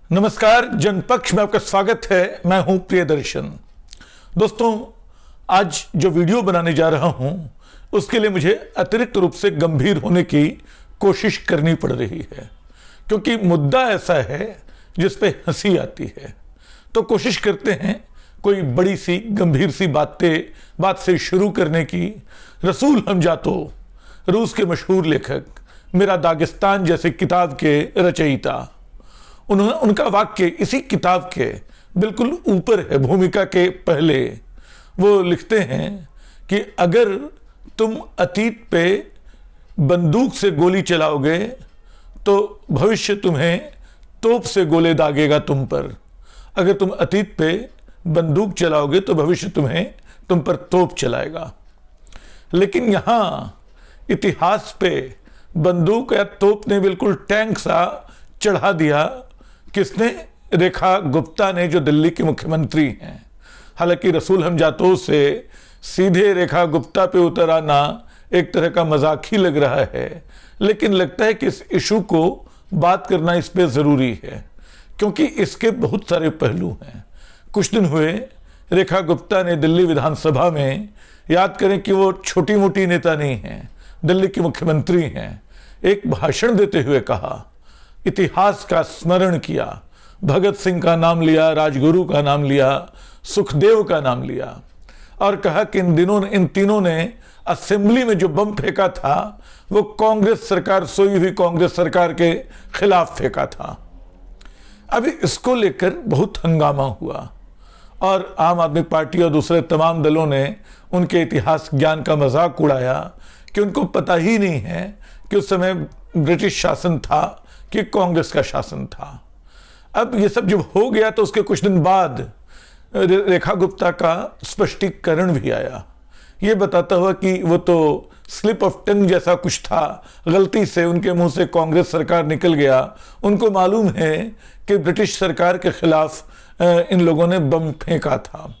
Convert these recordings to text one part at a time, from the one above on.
नमस्कार, जनपक्ष में आपका स्वागत है। मैं हूं प्रियदर्शन। दोस्तों, आज जो वीडियो बनाने जा रहा हूं उसके लिए मुझे अतिरिक्त रूप से गंभीर होने की कोशिश करनी पड़ रही है, क्योंकि मुद्दा ऐसा है जिस पे हंसी आती है। तो कोशिश करते हैं कोई बड़ी सी गंभीर सी बात से शुरू करने की। रसूल हमजातो, रूस के मशहूर लेखक, मेरा दागिस्तान जैसे किताब के रचयिता, उनका वाक्य इसी किताब के बिल्कुल ऊपर है, भूमिका के पहले। वो लिखते हैं कि अगर तुम अतीत पे बंदूक से गोली चलाओगे तो भविष्य तुम्हें तोप से गोले दागेगा तुम पर। अगर तुम अतीत पे बंदूक चलाओगे तो भविष्य तुम पर तोप चलाएगा। लेकिन यहां इतिहास पे बंदूक या तोप ने बिल्कुल टैंक सा चढ़ा दिया। किसने? रेखा गुप्ता ने, जो दिल्ली की मुख्यमंत्री हैं। हालांकि रसूल हमजातो से सीधे रेखा गुप्ता पे उतर आना एक तरह का मजाक ही लग रहा है, लेकिन लगता है कि इस इशू को बात करना इस पे ज़रूरी है, क्योंकि इसके बहुत सारे पहलू हैं। कुछ दिन हुए रेखा गुप्ता ने दिल्ली विधानसभा में, याद करें कि वो छोटी मोटी नेता नहीं हैं, दिल्ली की मुख्यमंत्री हैं, एक भाषण देते हुए कहा, इतिहास का स्मरण किया, भगत सिंह का नाम लिया, राजगुरु का नाम लिया, सुखदेव का नाम लिया, और कहा कि इन तीनों ने असेंबली में जो बम फेंका था वो कांग्रेस सरकार, सोई हुई कांग्रेस सरकार के खिलाफ फेंका था। अभी इसको लेकर बहुत हंगामा हुआ और आम आदमी पार्टी और दूसरे तमाम दलों ने उनके इतिहास ज्ञान का मजाक उड़ाया कि उनको पता ही नहीं है कि उस समय ब्रिटिश शासन था कि कांग्रेस का शासन था। अब ये सब जब हो गया तो उसके कुछ दिन बाद रेखा गुप्ता का स्पष्टीकरण भी आया, ये बताता हुआ कि वो तो स्लिप ऑफ टंग जैसा कुछ था, गलती से उनके मुंह से कांग्रेस सरकार निकल गया। उनको मालूम है कि ब्रिटिश सरकार के खिलाफ इन लोगों ने बम फेंका था।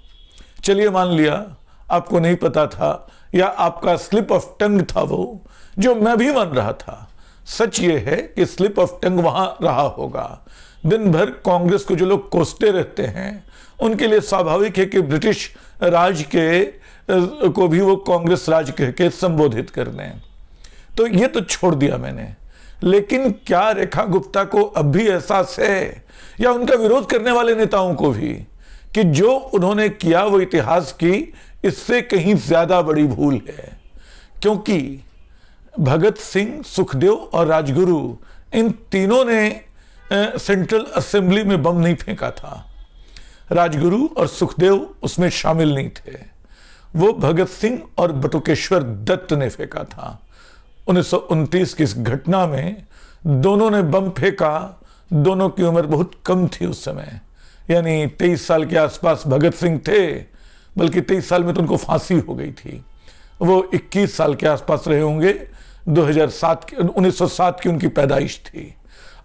चलिए मान लिया आपको नहीं पता था, या आपका स्लिप ऑफ टंग था वो, जो मैं भी मान रहा था। सच ये है कि स्लिप ऑफ टंग वहां रहा होगा। दिन भर कांग्रेस को जो लोग कोसते रहते हैं उनके लिए स्वाभाविक है कि ब्रिटिश राज को भी वो कांग्रेस राज कह के संबोधित करने। तो ये तो छोड़ दिया मैंने। लेकिन क्या रेखा गुप्ता को अब भी एहसास है, या उनका विरोध करने वाले नेताओं को भी, कि जो उन्होंने किया वो इतिहास की इससे कहीं ज्यादा बड़ी भूल है? क्योंकि भगत सिंह, सुखदेव और राजगुरु, इन तीनों ने सेंट्रल असेंबली में बम नहीं फेंका था। राजगुरु और सुखदेव उसमें शामिल नहीं थे। वो भगत सिंह और बटुकेश्वर दत्त ने फेंका था। 1929 की इस घटना में दोनों ने बम फेंका। दोनों की उम्र बहुत कम थी उस समय, यानी 23 साल के आसपास भगत सिंह थे, बल्कि 23 साल में तो उनको फांसी हो गई थी। वो 21 साल के आसपास रहे होंगे। 1907 की उनकी पैदाइश थी,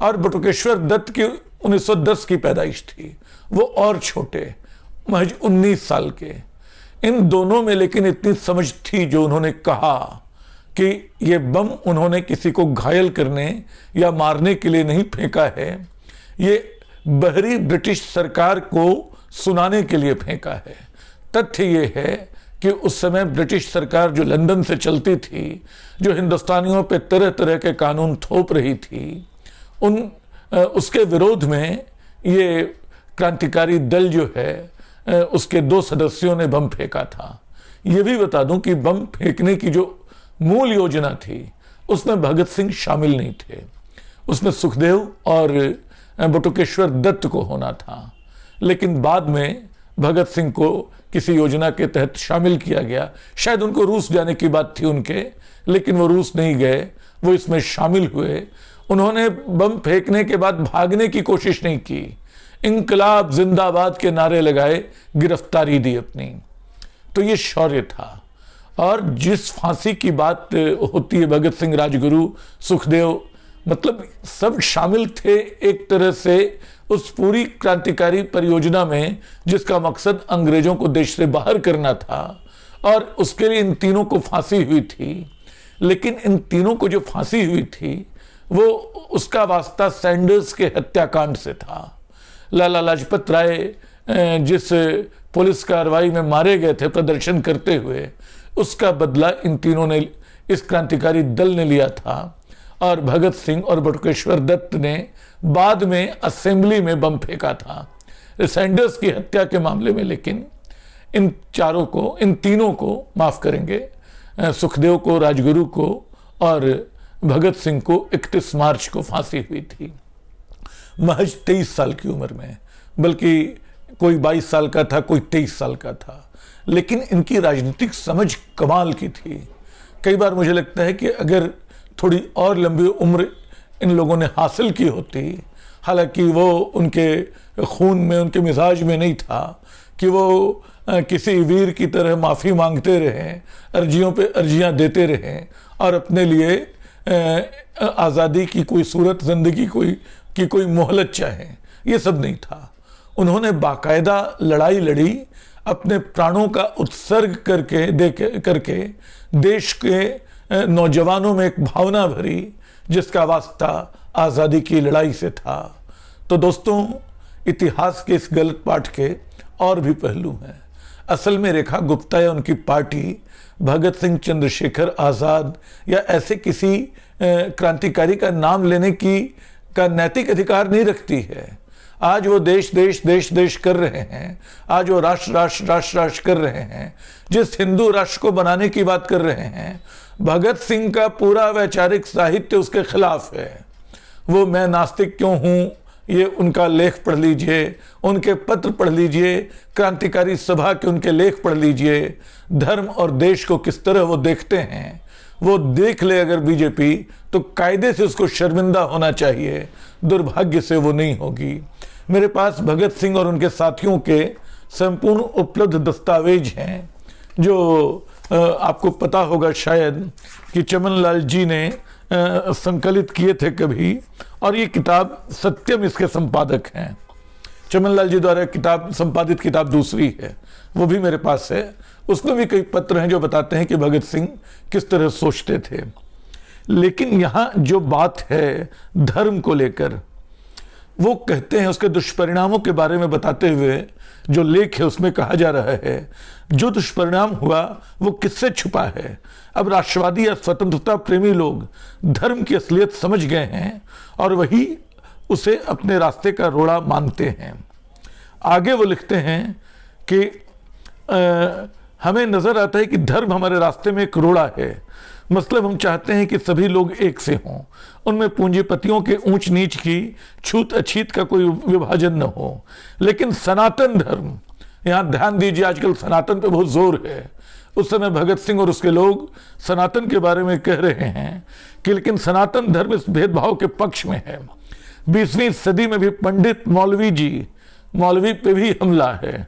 और बटुकेश्वर दत्त की 1910 की पैदाइश थी। वो और छोटे, महज 19 साल के। इन दोनों में लेकिन इतनी समझ थी, जो उन्होंने कहा कि ये बम उन्होंने किसी को घायल करने या मारने के लिए नहीं फेंका है, ये बहरी ब्रिटिश सरकार को सुनाने के लिए फेंका है। तथ्य ये है कि उस समय ब्रिटिश सरकार जो लंदन से चलती थी, जो हिंदुस्तानियों पे तरह तरह के कानून थोप रही थी, उसके विरोध में ये क्रांतिकारी दल जो है उसके 2 सदस्यों ने बम फेंका था। ये भी बता दूं कि बम फेंकने की जो मूल योजना थी उसमें भगत सिंह शामिल नहीं थे। उसमें सुखदेव और बटुकेश्वर दत्त को होना था, लेकिन बाद में भगत सिंह को किसी योजना के तहत शामिल किया गया। शायद उनको रूस जाने की बात थी उनके, लेकिन वो रूस नहीं गए, वो इसमें शामिल हुए। उन्होंने बम फेंकने के बाद भागने की कोशिश नहीं की, इंकलाब जिंदाबाद के नारे लगाए, गिरफ्तारी दी अपनी। तो ये शौर्य था। और जिस फांसी की बात होती है, भगत सिंह, राजगुरु, सुखदेव, मतलब सब शामिल थे एक तरह से उस पूरी क्रांतिकारी परियोजना में, जिसका मकसद अंग्रेजों को देश से बाहर करना था, और उसके लिए इन तीनों को फांसी हुई थी। लेकिन इन तीनों को जो फांसी हुई थी वो उसका वास्ता सैंडर्स के हत्याकांड से था। लाला लाजपत राय जिस पुलिस कार्रवाई में मारे गए थे प्रदर्शन करते हुए, उसका बदला इन तीनों ने, इस क्रांतिकारी दल ने लिया था। और भगत सिंह और बटुकेश्वर दत्त ने बाद में असेंबली में बम फेंका था सैंडर्स की हत्या के मामले में। लेकिन इन चारों को, इन तीनों को माफ करेंगे, सुखदेव को, राजगुरु को और भगत सिंह को 31 मार्च को फांसी हुई थी, महज 23 साल की उम्र में। बल्कि कोई 22 साल का था, कोई 23 साल का था। लेकिन इनकी राजनीतिक समझ कमाल की थी। कई बार मुझे लगता है कि अगर थोड़ी और लंबी उम्र इन लोगों ने हासिल की होती, हालांकि वो उनके खून में, उनके मिजाज में नहीं था कि वो किसी वीर की तरह माफ़ी मांगते रहें, अर्जियों पे अर्जियां देते रहें और अपने लिए आज़ादी की कोई सूरत, ज़िंदगी की कोई मोहलत चाहें। ये सब नहीं था। उन्होंने बाकायदा लड़ाई लड़ी, अपने प्राणों का उत्सर्ग करके देश के नौजवानों में एक भावना भरी, जिसका वास्ता आज़ादी की लड़ाई से था। तो दोस्तों, इतिहास के इस गलत पाठ के और भी पहलू हैं। असल में रेखा गुप्ता या उनकी पार्टी भगत सिंह, चंद्रशेखर आज़ाद या ऐसे किसी क्रांतिकारी का नाम लेने का नैतिक अधिकार नहीं रखती है। आज वो देश देश देश देश कर रहे हैं, आज वो राष्ट्र राष्ट्र राष्ट्र राष्ट्र कर रहे हैं। जिस हिंदू राष्ट्र को बनाने की बात कर रहे हैं, भगत सिंह का पूरा वैचारिक साहित्य उसके खिलाफ है। वो मैं नास्तिक क्यों हूँ, ये उनका लेख पढ़ लीजिए, उनके पत्र पढ़ लीजिए, क्रांतिकारी सभा के उनके लेख पढ़ लीजिए। धर्म और देश को किस तरह वो देखते हैं, वो देख ले अगर बीजेपी, तो कायदे से उसको शर्मिंदा होना चाहिए। दुर्भाग्य से वो नहीं होगी। मेरे पास भगत सिंह और उनके साथियों के संपूर्ण उपलब्ध दस्तावेज हैं, जो आपको पता होगा शायद कि चमन लाल जी ने संकलित किए थे कभी, और ये किताब सत्यम इसके संपादक हैं। चमन लाल जी द्वारा संपादित किताब दूसरी है, वो भी मेरे पास है। उसमें भी कई पत्र हैं जो बताते हैं कि भगत सिंह किस तरह सोचते थे। लेकिन यहाँ जो बात है धर्म को लेकर, वो कहते हैं, उसके दुष्परिणामों के बारे में बताते हुए जो लेख है उसमें कहा जा रहा है, जो दुष्परिणाम हुआ वो किससे छुपा है। अब राष्ट्रवादी या स्वतंत्रता प्रेमी लोग धर्म की असलियत समझ गए हैं और वही उसे अपने रास्ते का रोड़ा मानते हैं। आगे वो लिखते हैं कि हमें नजर आता है कि धर्म हमारे रास्ते में एक रोड़ा है। मतलब हम चाहते हैं कि सभी लोग एक से हों, उनमें पूंजीपतियों के ऊंच नीच की, छूत अछूत का कोई विभाजन न हो। लेकिन सनातन धर्म, यहाँ ध्यान दीजिए, आजकल सनातन पे बहुत जोर है। उस समय भगत सिंह और उसके लोग सनातन के बारे में कह रहे हैं कि लेकिन सनातन धर्म इस भेदभाव के पक्ष में है। 20वीं सदी में भी पंडित मौलवी पे भी हमला है।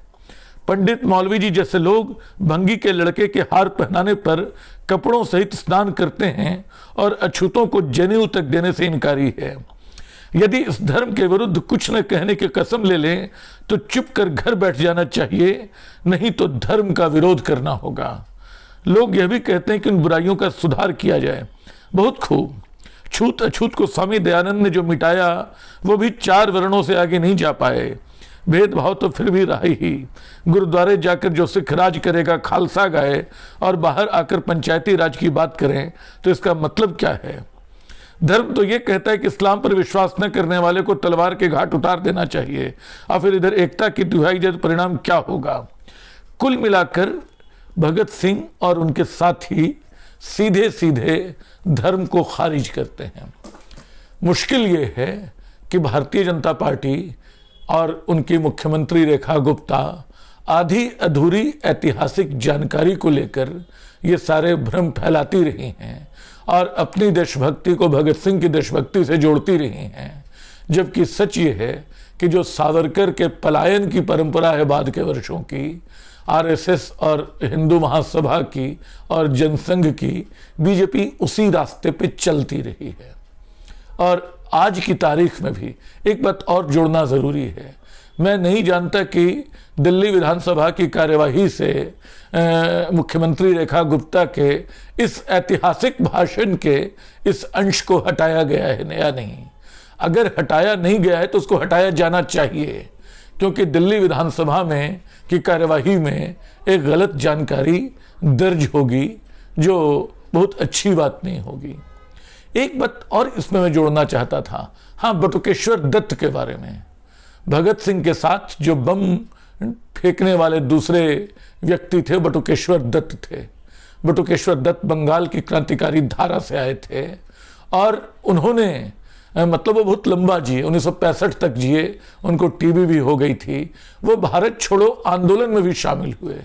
पंडित मौलवी जी जैसे लोग भंगी के लड़के के हार पहनाने पर कपड़ों सहित स्नान करते हैं और अछूतों को जनेऊ तक देने से इनकारी है। यदि इस धर्म के विरुद्ध कुछ न कहने की कसम ले लें तो चुप कर घर बैठ जाना चाहिए, नहीं तो धर्म का विरोध करना होगा। लोग यह भी कहते हैं कि उन बुराइयों का सुधार किया जाए। बहुत खूब। छूत अछूत को स्वामी दयानंद ने जो मिटाया, वो भी 4 वर्णों से आगे नहीं जा पाए। भेदभाव तो फिर भी रहा ही। गुरुद्वारे जाकर जो सिख राज करेगा खालसा गाए और बाहर आकर पंचायती राज की बात करें तो इसका मतलब क्या है। धर्म तो ये कहता है कि इस्लाम पर विश्वास न करने वाले को तलवार के घाट उतार देना चाहिए, और फिर इधर एकता की दुहाई दे तो परिणाम क्या होगा। कुल मिलाकर भगत सिंह और उनके साथी सीधे सीधे धर्म को खारिज करते हैं। मुश्किल ये है कि भारतीय जनता पार्टी और उनकी मुख्यमंत्री रेखा गुप्ता आधी अधूरी ऐतिहासिक जानकारी को लेकर ये सारे भ्रम फैलाती रही हैं और अपनी देशभक्ति को भगत सिंह की देशभक्ति से जोड़ती रही हैं। जबकि सच ये है कि जो सावरकर के पलायन की परंपरा है बाद के वर्षों की, आरएसएस और हिंदू महासभा की और जनसंघ की, बीजेपी उसी रास्ते पे चलती रही है। और आज की तारीख में भी एक बात और जोड़ना जरूरी है। मैं नहीं जानता कि दिल्ली विधानसभा की कार्यवाही से मुख्यमंत्री रेखा गुप्ता के इस ऐतिहासिक भाषण के इस अंश को हटाया गया है या नहीं। अगर हटाया नहीं गया है तो उसको हटाया जाना चाहिए, क्योंकि दिल्ली विधानसभा में की कार्यवाही में एक गलत जानकारी दर्ज होगी जो बहुत अच्छी बात नहीं होगी। एक बात और इसमें मैं जोड़ना चाहता था, हाँ, बटुकेश्वर दत्त के बारे में। भगत सिंह के साथ जो बम फेंकने वाले दूसरे व्यक्ति थे बटुकेश्वर दत्त थे। बटुकेश्वर दत्त बंगाल की क्रांतिकारी धारा से आए थे और उन्होंने मतलब वो बहुत लंबा जिए, 1965 तक जिए, उनको टीबी भी हो गई थी। वो भारत छोड़ो आंदोलन में भी शामिल हुए।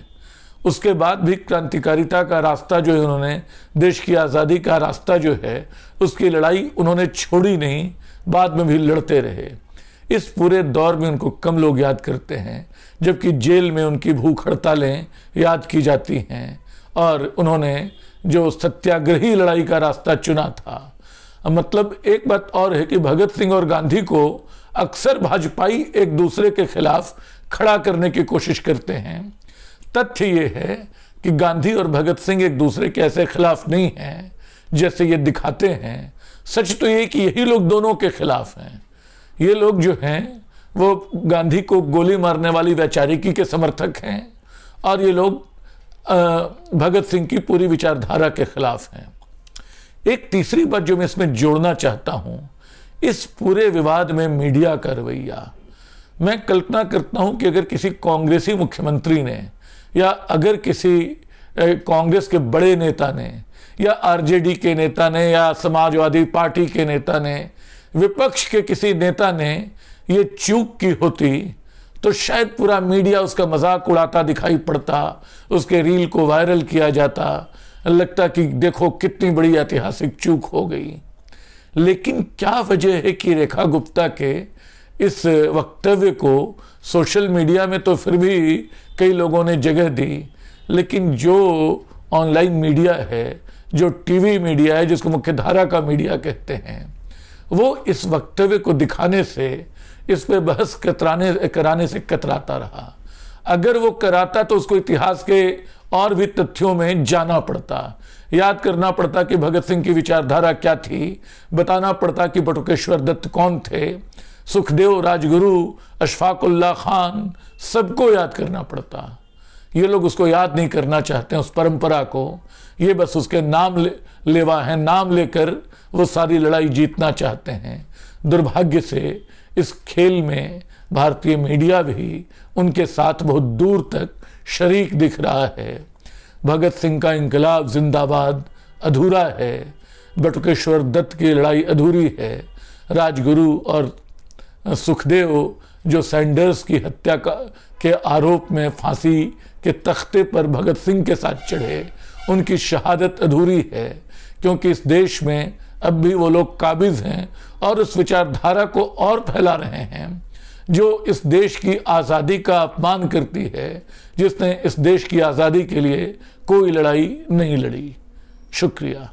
उसके बाद भी क्रांतिकारिता का रास्ता जो है, उन्होंने देश की आज़ादी का रास्ता जो है, उसकी लड़ाई उन्होंने छोड़ी नहीं, बाद में भी लड़ते रहे। इस पूरे दौर में उनको कम लोग याद करते हैं, जबकि जेल में उनकी भूख हड़तालें याद की जाती हैं और उन्होंने जो सत्याग्रही लड़ाई का रास्ता चुना था। मतलब एक बात और है कि भगत सिंह और गांधी को अक्सर भाजपाई एक दूसरे के खिलाफ खड़ा करने की कोशिश करते हैं। तथ्य ये है कि गांधी और भगत सिंह एक दूसरे के ऐसे खिलाफ नहीं हैं जैसे ये दिखाते हैं। सच तो ये कि यही लोग दोनों के खिलाफ हैं। ये लोग जो हैं वो गांधी को गोली मारने वाली वैचारिकी के समर्थक हैं और ये लोग भगत सिंह की पूरी विचारधारा के खिलाफ हैं। एक तीसरी बात जो मैं इसमें जोड़ना चाहता हूं, इस पूरे विवाद में मीडिया का रवैया। मैं कल्पना करता हूं कि अगर किसी कांग्रेसी मुख्यमंत्री ने या अगर किसी कांग्रेस के बड़े नेता ने या आरजेडी के नेता ने या समाजवादी पार्टी के नेता ने, विपक्ष के किसी नेता ने ये चूक की होती तो शायद पूरा मीडिया उसका मजाक उड़ाता दिखाई पड़ता, उसके रील को वायरल किया जाता, लगता कि देखो कितनी बड़ी ऐतिहासिक चूक हो गई। लेकिन क्या वजह है कि रेखा गुप्ता के इस वक्तव्य को सोशल मीडिया में तो फिर भी कई लोगों ने जगह दी, लेकिन जो ऑनलाइन मीडिया है, जो टीवी मीडिया है, जिसको मुख्यधारा का मीडिया कहते हैं, वो इस वक्तव्य को दिखाने से, इस पे बहस कराने से कतराता रहा। अगर वो कराता तो उसको इतिहास के और भी तथ्यों में जाना पड़ता, याद करना पड़ता कि भगत सिंह की विचारधारा क्या थी, बताना पड़ता कि बटुकेश्वर दत्त कौन थे, सुखदेव, राजगुरु, अशफाकुल्ला खान, सबको याद करना पड़ता। ये लोग उसको याद नहीं करना चाहते हैं, उस परंपरा को। ये बस उसके नाम लेवा है, नाम लेकर वो सारी लड़ाई जीतना चाहते हैं। दुर्भाग्य से इस खेल में भारतीय मीडिया भी उनके साथ बहुत दूर तक शरीक दिख रहा है। भगत सिंह का इंकलाब जिंदाबाद अधूरा है, बटुकेश्वर दत्त की लड़ाई अधूरी है, राजगुरु और सुखदेव जो सैंडर्स की हत्या के आरोप में फांसी के तख्ते पर भगत सिंह के साथ चढ़े, उनकी शहादत अधूरी है, क्योंकि इस देश में अब भी वो लोग काबिज हैं और उस विचारधारा को और फैला रहे हैं जो इस देश की आज़ादी का अपमान करती है, जिसने इस देश की आज़ादी के लिए कोई लड़ाई नहीं लड़ी। शुक्रिया।